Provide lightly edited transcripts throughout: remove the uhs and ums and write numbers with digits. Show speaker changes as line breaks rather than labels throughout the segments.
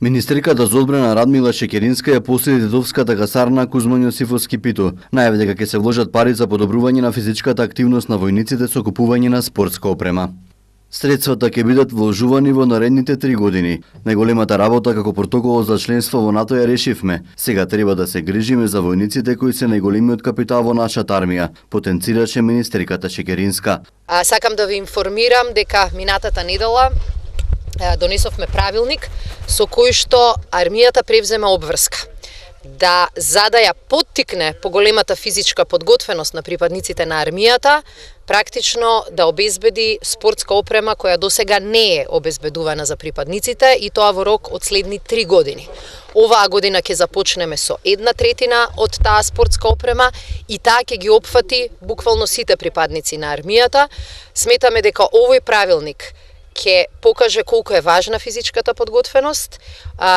Министерката за одбрана Радмила Шекеринска ја посети Тетовската касарна Кузман Јосифовски Пито. Најави дека ќе се вложат пари за подобрување на физичката активност на војниците со купување на спортска опрема. Средствата ќе бидат вложувани во наредните 3 години. Најголемата работа како протокол за членство во НАТО ја решивме. Сега треба да се грижиме за војниците кои се најголемиот капитал во нашата армија, потенцираше министерката Шекеринска.
Сакам да ви информирам дека минатата недела донесовме правилник со кој што армијата превзема обврска за да ја поттикне поголемата физичка подготвеност на припадниците на армијата, практично да обезбеди спортска опрема која досега не е обезбедувана за припадниците и тоа во рок од следни 3 години. Оваа година ќе започнеме со 1/3 од таа спортска опрема и таа ќе ги опфати буквално сите припадници на армијата. Сметаме дека овој правилник ќе покаже колку е важна физичката подготвеност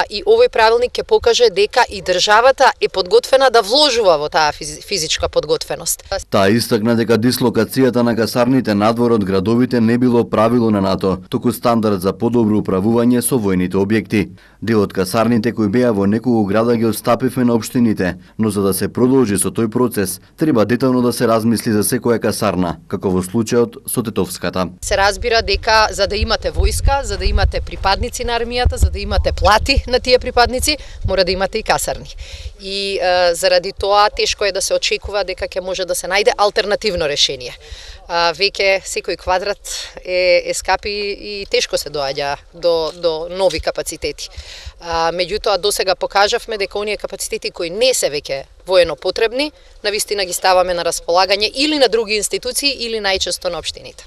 и овој правилник ќе покаже дека и државата е подготвена да вложува во таа физичка подготвеност.
Таа истакна дека дислокацијата на касарните надвор од градовите не било правило на НАТО, туку стандард за подобро управување со војните објекти. Дел од касарните кои беа во неколку града ги отстапивме на општините, но за да се продолжи со тој процес, треба детално да се размисли за секоја касарна, како во случајот со Тетовската.
Се разбира дека за да имате војска, за да имате припадници на армијата, за да имате плати на тие припадници, мора да имате и касарни. И заради тоа тешко е да се очекува дека ќе може да се најде алтернативно решение. Веќе секој квадрат е скапи и тешко се доаѓа до нови капацитети. Меѓутоа досега покажавме дека оние капацитети кои не се веќе воено потребни, навистина ги ставаме на располагање или на други институции или најчесто на општините.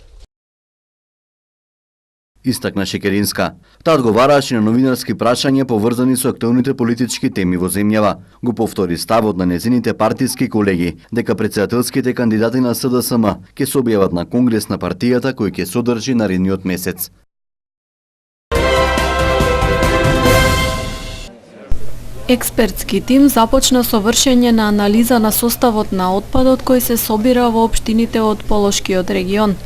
Истакна Шекеринска. Таа одговараше на новинарски прашања поврзани со актуелните политички теми во земјава. Го повтори ставот на незините партиски колеги дека претседателските кандидати на СДСМ ќе се објават на конгрес на партијата кој ќе се одржи наредниот месец.
Експертски тим започна со вршење на анализа на составот на отпадот кој се собира во општините од Полошкиот регион.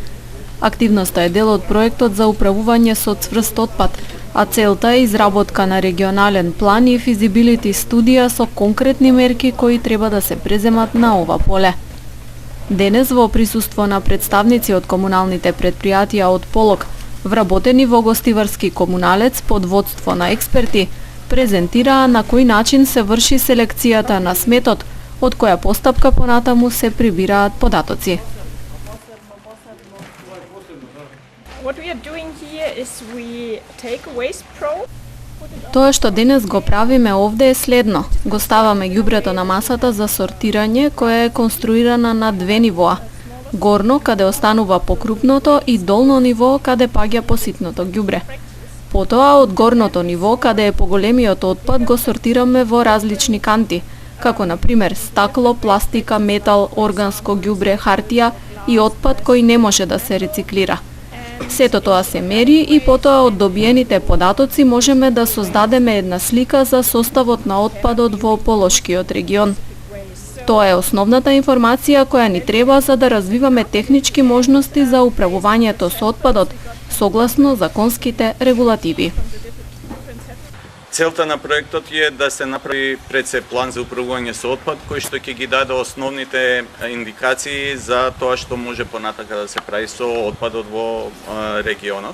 Активноста е дел од проектот за управување со цврст отпад, а целта е изработка на регионален план и физибилити студија со конкретни мерки кои треба да се преземат на ова поле. Денес во присуство на представници од комуналните предпријатија од Полог, вработени во гостиварски комуналец под водство на експерти, презентираа на кој начин се врши селекцијата на сметот, од која постапка понатаму се прибираат податоци.
What we are doing here is we take a waste probe.
Тоа што денес го правиме овде е следно. Го ставаме ѓубрето на масата за сортирање која е конструирана на 2 нивоа. Горно каде останува покрупното и долно ниво каде паѓа поситното ѓубре. Потоа од горното ниво каде е поголемиот отпад го сортираме во различни канти, како на пример стакло, пластика, метал, органско ѓубре, хартија и отпад кој не може да се рециклира. Сето тоа се мери и потоа од добиените податоци можеме да создадеме една слика за составот на отпадот во Полошкиот регион. Тоа е основната информација која ни треба за да развиваме технички можности за управувањето со отпадот, согласно законските регулативи.
Целта на проектот е да се направи пред се план за управување со отпад, кој што ќе ги даде основните индикации за тоа што може понатака да се прави со отпадот во регионот.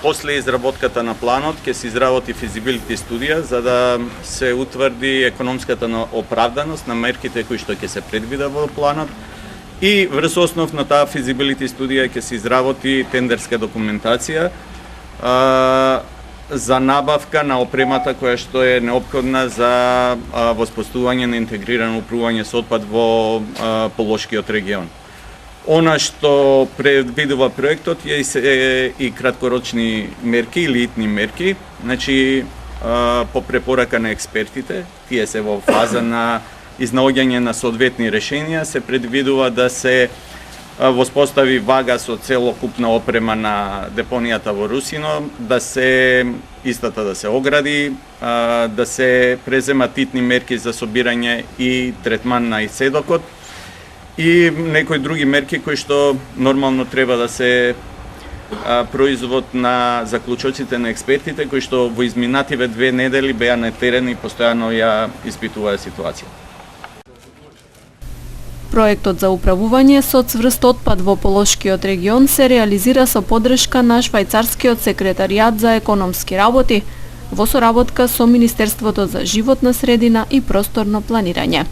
После изработката на планот ќе се изработи физибилити студија за да се утврди економската оправданост на мерките кои што ќе се предвида во планот и врз основ на таа физибилити студија ќе се изработи тендерска документација за набавка на опремата која што е неопходна за воспоставување на интегрирано управување со отпад во Полошкиот регион. Она што предвидува проектот е и краткорочни мерки или итни мерки, значи по препорака на експертите, тие се во фаза на изнаоѓање на соодветни решенија, се предвидува да се воспостави вага со целокупна опрема на депонијата во Русино, да се истата да се огради, да се преземат итни мерки за собирање и третман на иседокот и некои други мерки кои што нормално треба да се производ на заклучоците на експертите кои што во изминативе 2 недели беа на терен и постојано ја испитуваа ситуација.
Проектот за управување со цврст отпад во Полошкиот регион се реализира со поддршка на Швајцарскиот секретаријат за економски работи во соработка со Министерството за животна средина и просторно планирање.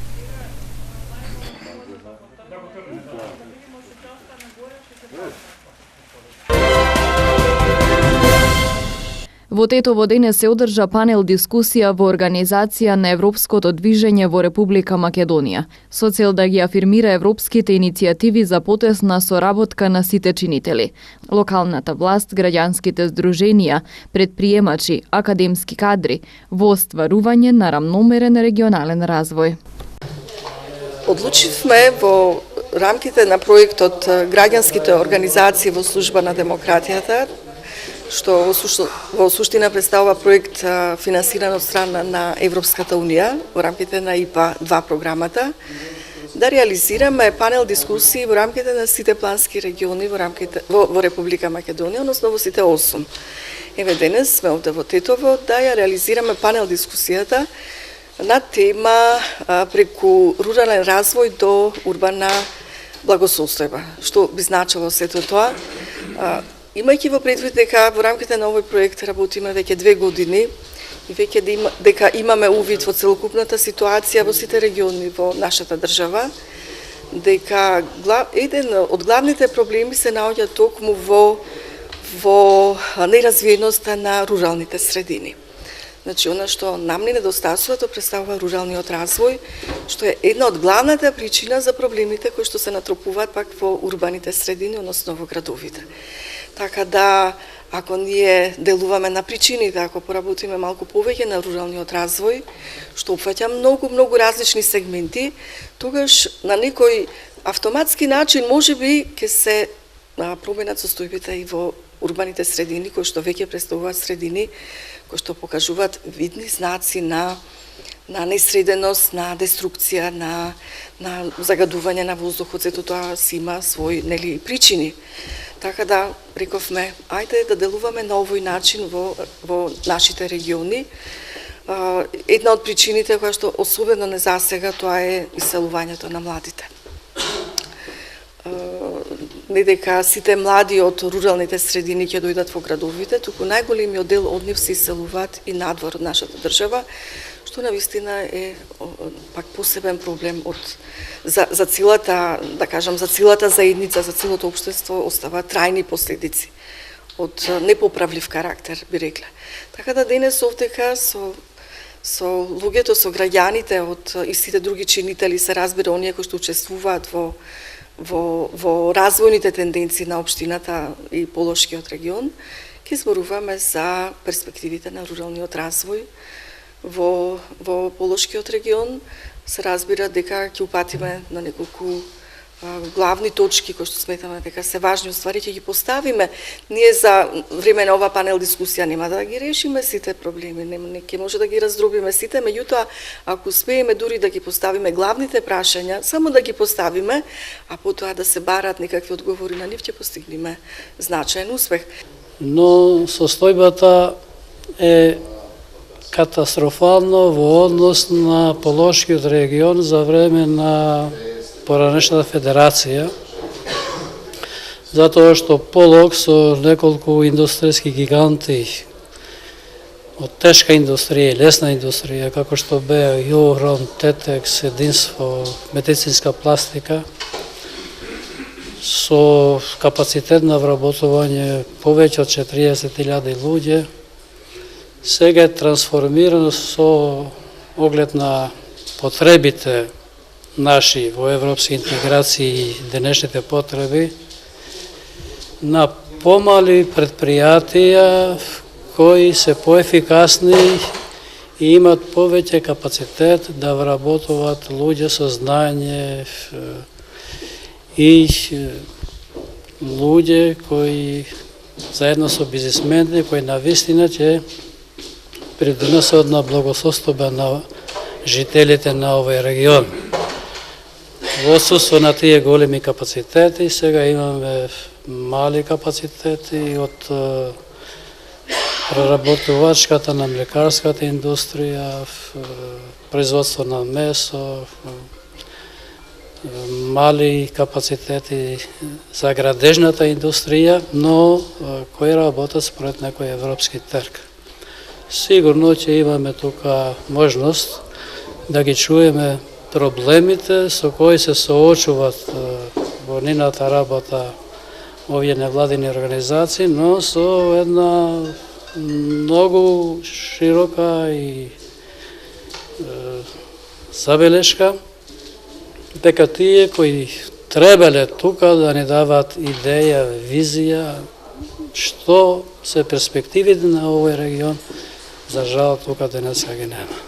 Во Тетово денес се одржа панел дискусија во организација на Европското движење во Република Македонија, со цел да ги афирмира европските иницијативи за потесна соработка на сите чинители. Локалната власт, граѓанските здруженија, предприемачи, академски кадри во остварување на рамномерен регионален развој.
Одлучивме во рамките на проектот граѓанските организации во служба на демократијата, што во суштина представува проект финансиран од страна на Европската Унија во рамките на ИПА 2 програмата, да реализираме панел дискусии во рамките на сите плански региони во Република Македонија, односно во сите 8. Еве денес сме овде во Тетово да ја реализираме панел дискусијата на тема преку рурален развој до урбана благосостојба. Што би значило сето тоа? Имајќи во предвид дека во рамките на овој проект работиме веќе 2 години и веќе дека имаме увид во целокупната ситуација во сите региони во нашата држава, дека еден од главните проблеми се наоѓа токму во неразвиеноста на руралните средини. Значи, она што нам не недостасува, тоа представува руралниот развој, што е една од главната причина за проблемите кои што се натрупуваат пак во урбаните средини, односно во градовите. Така да, ако ние делуваме на причините, ако поработиме малку повеќе на руралниот развој, што опфаќа многу различни сегменти, тогаш на некој автоматски начин можеби ќе се променат состојбите и во урбаните средини, кои што веќе представуваат средини кои што покажуваат видни знаци на несреденост, на деструкција, на загадување на воздухот, сето тоа си има свои причини. Така да рековме, ајде да делуваме на овој начин во нашите региони. Една од причините која што особено не засега, тоа е иселувањето на младите. Не дека сите млади од руралните средини ќе дојдат во градовите, туку најголемиот дел од нив се иселуваат и надвор од нашата држава, што навистина е пак посебен проблем за целата, да кажам, за целата заедница, за целото општество остава трајни последици од непоправлив карактер, би рекле. Така да денес овдека со луѓето, со граѓаните и сите други чинители се разбира оние кои што учествуваат во развојните тенденции на општината и Полошкиот регион, ќе зборуваме за перспективите на руралниот развој во Полошкиот регион. Се разбира дека ќе упатиме на неколку главни точки кои што сметаме дека се важни уствари, ќе ги поставиме. Ние за време на ова панел дискусија нема да ги решиме сите проблеми, не ќе може да ги раздробиме сите, меѓутоа ако успееме дури да ги поставиме главните прашања, само да ги поставиме, а потоа да се барат некакви одговори на нив, ќе постигнеме значаен успех.
Но состојбата е катастрофално во однос на Полошкиот регион за време на поранешната федерација, затоа што Полог со неколку индустријски гиганти од тешка индустрија и лесна индустрија, како што беа Јорон, Тетекс, Единство, медицинска пластика, со капацитет на вработување повеќе од 40.000 луѓе, сега е трансформирано со оглед на потребите наши во европски интеграции и денешните потреби на помали предпријатија кои се поефикасни и имат повеќе капацитет да вработуваат луѓе со знаење и луѓе кои заедно со бизнисмени кои навистина ќе придонесат на благосостојба на жителите на овој регион. Во отсутство на тие големи капацитети, сега имаме мали капацитети од преработувачката на млекарската индустрија, производство на месо, мали капацитети за градежната индустрија, но кои работат според некој европски трг. Сигурно ќе имаме тука можност да ги чуеме проблемите со кои се соочуваат во нивната работа овие невладини организации, но со една многу широка и забелешка дека тие кои требале тука да ни дават идеја, визија, што се перспективите на овој регион, за жал тука денеска ги нема.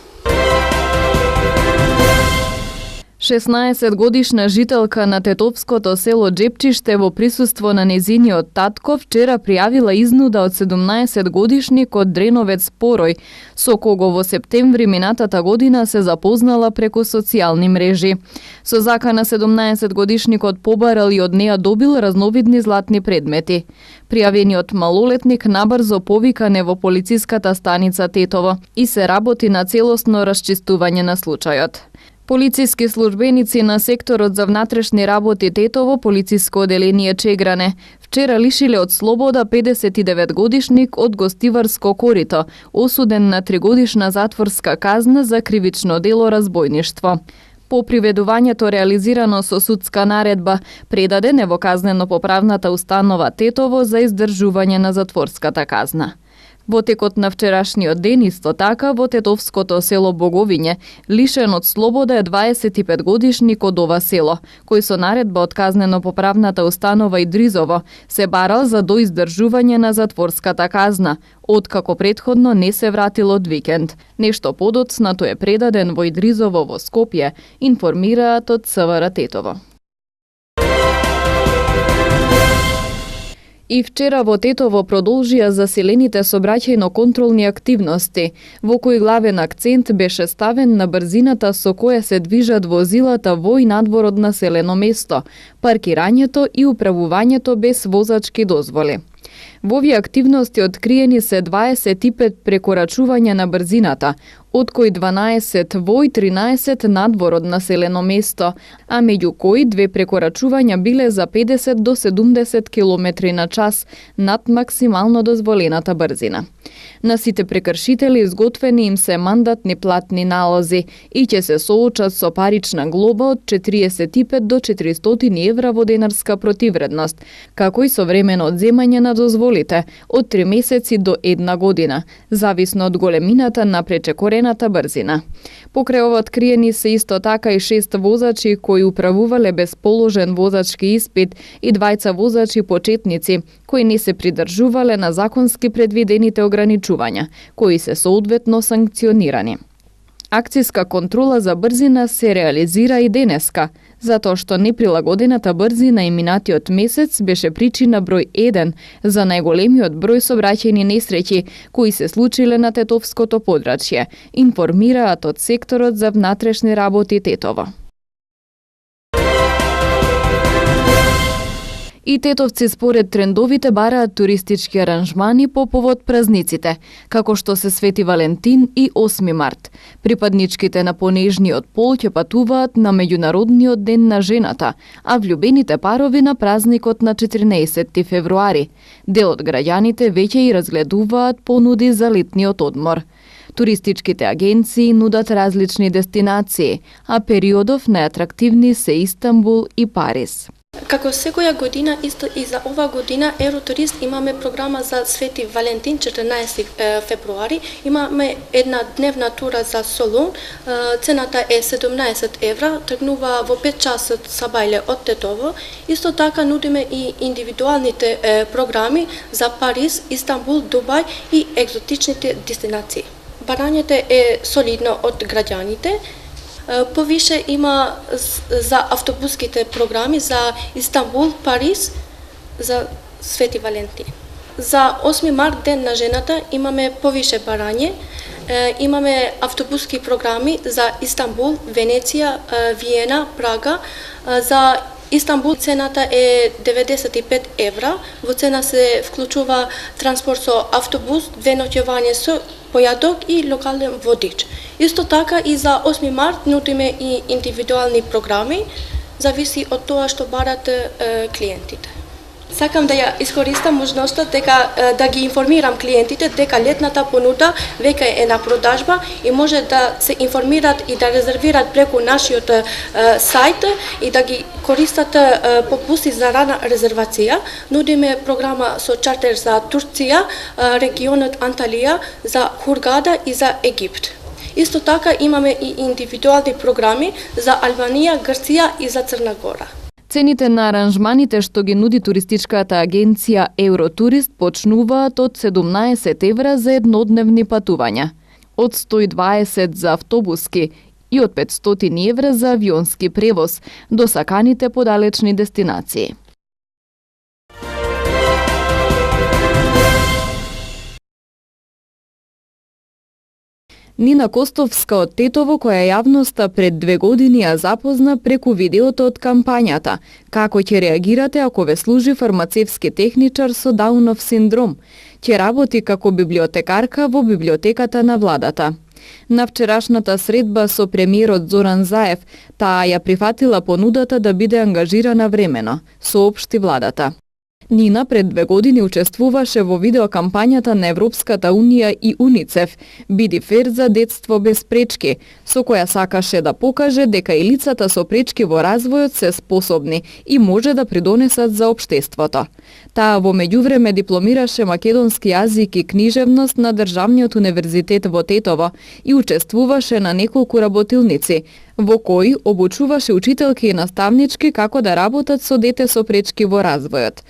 16-годишна жителка на тетовското село Джепчиште во присуство на незиниот татко вчера пријавила изнуда од 17-годишник од Дреновец Порој, со кого во септември минатата година се запознала преку социјални мрежи. Со закана 17-годишникот побарал и од неа добил разновидни златни предмети. Пријавениот малолетник набрзо повикане во полициската станица Тетово и се работи на целосно расчистување на случајот. Полициски службеници на секторот за внатрешни работи Тетово, полициско оделение Чегране, вчера лишиле од слобода 59-годишник од Гостиварско корито, осуден на 3-годишна затворска казна за кривично дело разбойништво. По приведувањето реализирано со судска наредба, предаден е во казнено-поправната установа Тетово за издржување на затворската казна. Во текот на вчерашниот ден, исто така, во тетовското село Боговиње, лишен од слобода е 25-годишник од ова село, кој со наредба од казнено-поправната установа Идризово се барал за доиздржување на затворската казна, откако претходно не се вратил од викенд. Нешто подоцна тој е предаден во Идризово во Скопје, информираат од СВР Тетово. И вчера во Тетово продолжија заселените сообраќајно-контролни активности, во кои главен акцент беше ставен на брзината со која се движат возилата во и надвор од населено место, паркирањето и управувањето без возачки дозволи. Во овие активности откриени се 25 прекорачувања на брзината, од кои 12 во и 13 надвор од населено место, а меѓу кои 2 прекорачувања биле за 50 до 70 км на час над максимално дозволената брзина. На сите прекршители изготвени им се мандатни платни налози и ќе се соочат со парична глоба од 45 до 400 евра во денарска противредност, како и со времено одземање на дозволите од 3 месеци до 1 година, зависно од големината на пречекорената брзина. Покрај ова откриени се исто така и 6 возачи кои управувале без положен возачки испит и 2 возачи почетници кои не се придржувале на законски предвидените ограничувања, кои се соодветно санкционирани. Акциска контрола за брзина се реализира и денеска, затоа што неприлагодената брзина и минатиот месец беше причина број 1 за најголемиот број сообраќајни несреќи кои се случиле на тетовското подрачје, информираат од секторот за внатрешни работи Тетово. И тетовци според трендовите бараат туристички аранжмани по повод празниците, како што се Свети Валентин и 8 март. Припадничките на понежниот пол ќе патуваат на Меѓународниот ден на жената, а влюбените парови на празникот на 14 февруари. Дел од граѓаните веќе и разгледуваат понуди за летниот одмор. Туристичките агенции нудат различни дестинации, а периодов најатрактивни се Истанбул и Париз.
Како секоја година, исто и за ова година, Евротурист имаме програма за Свети Валентин, 14 февруари. Имаме една дневна тура за Солун. Цената е 17 евра, тргнува во 5 часот сабајле од Тетово. Исто така нудиме и индивидуалните програми за Париз, Истанбул, Дубај и екзотичните дестинации. Барањето е солидно од граѓаните. Повише има за автобуските програми за Истанбул, Париз, за Свети Валентин. За 8 март, ден на жената, имаме повише барање. Имаме автобуски програми за Истанбул, Венеција, Виена, Прага. За Истанбул цената е 95 евра. Во цена се вклучува транспорт со автобус, 2 ноќевања со појадок и локален водич. Исто така и за 8 март нудиме и индивидуални програми, зависи од тоа што барат клиентите. Сакам да ја искористам можноста да ги информирам клиентите дека летната понуда веќе е на продажба и може да се информират и да резервират преку нашиот сајт и да ги користат попусти за рана резервација. Нудиме програма со чартер за Турција, регионот Анталија, за Хургада и за Египт. Исто така имаме и индивидуални програми за Албанија, Грција и за Црна Гора.
Цените на аранжманите што ги нуди туристичката агенција Евротурист почнуваат од 17 евра за еднодневни патувања, од 120 за автобуски и од 500 евра за авионски превоз до саканите подалечни дестинации. Нина Костовска од Тетово, која јавноста пред 2 години ја запозна преку видеото од кампањата "Како ќе реагирате ако ве служи фармацевски техничар со Даунов синдром?" Ќе работи како библиотекарка во библиотеката на владата. На вчерашната средба со премиерот Зоран Заев, таа ја прифатила понудата да биде ангажирана времено, соопшти владата. Нина пред 2 години учествуваше во видеокампањата на Европската Унија и УНИЦЕФ "Биди фер за детство без пречки", со која сакаше да покаже дека и лицата со пречки во развојот се способни и може да придонесат за општеството. Таа во меѓувреме дипломираше македонски јазик и книжевност на Државниот универзитет во Тетово и учествуваше на неколку работилници, во кои обучуваше учителки и наставнички како да работат со дете со пречки во развојот.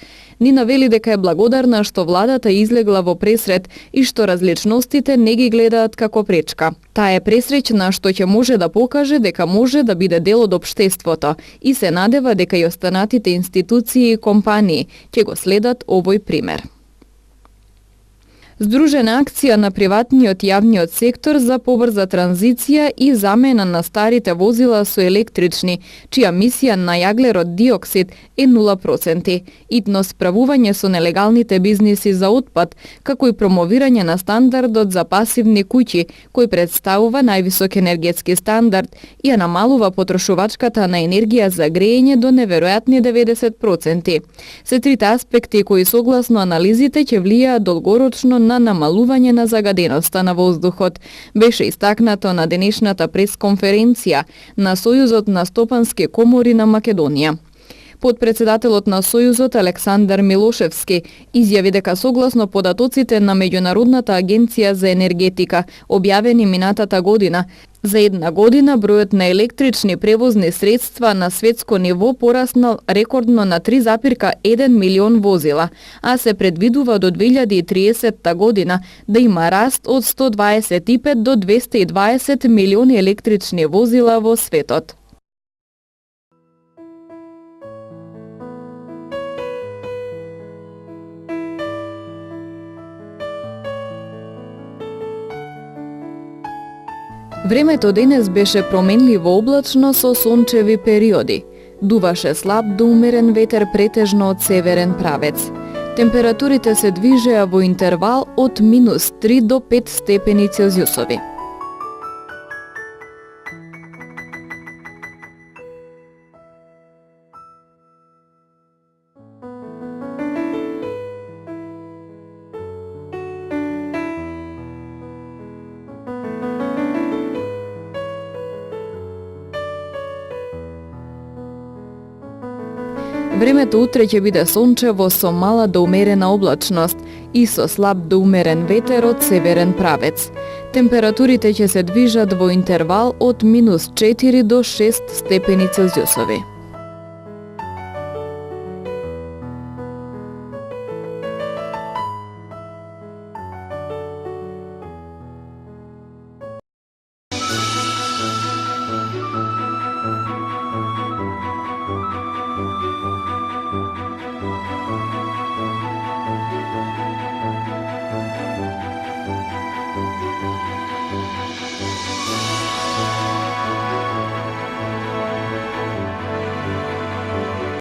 Нина вели дека е благодарна што владата излегла во пресрет и што различностите не ги гледаат како пречка. Таа е пресреќна што ќе може да покаже дека може да биде дел од општеството и се надева дека и останатите институции и компании ќе го следат овој пример. Здружена акција на приватниот и јавниот сектор за побрза транзиција и замена на старите возила со електрични, чија мисија на јаглерод диоксид е 0%, итно справување со нелегалните бизниси за отпад, како и промовирање на стандардот за пасивни куќи, кој представува највисок енергетски стандард и ја намалува потрошувачката на енергија за грејење до неверојатни 90%. Се трите аспекти кои согласно анализите ќе влијаат долгорочно на намалување на загаденоста на воздухот, беше истакнато на денешната пресконференција на Сојузот на стопански комори на Македонија. Подпредседателот на Сојузот Александар Милошевски изјави дека согласно податоците на Меѓународната агенција за енергетика, објавени минатата година, за една година бројот на електрични превозни средства на светско ниво пораснал рекордно на 3,1 милион возила, а се предвидува до 2030 година да има раст од 125 до 220 милиони електрични возила во светот. Времето денес беше променливо облачно со сончеви периоди. Дуваше слаб до умерен ветер претежно од северен правец. Температурите се движеа во интервал од -3 до 5 степени Целзиусови. Времето утре ќе биде сончево со мала до умерена облачност и со слаб до умерен ветер од северен правец. Температурите ќе се движат во интервал од -4 до 6 степени Целзиусови.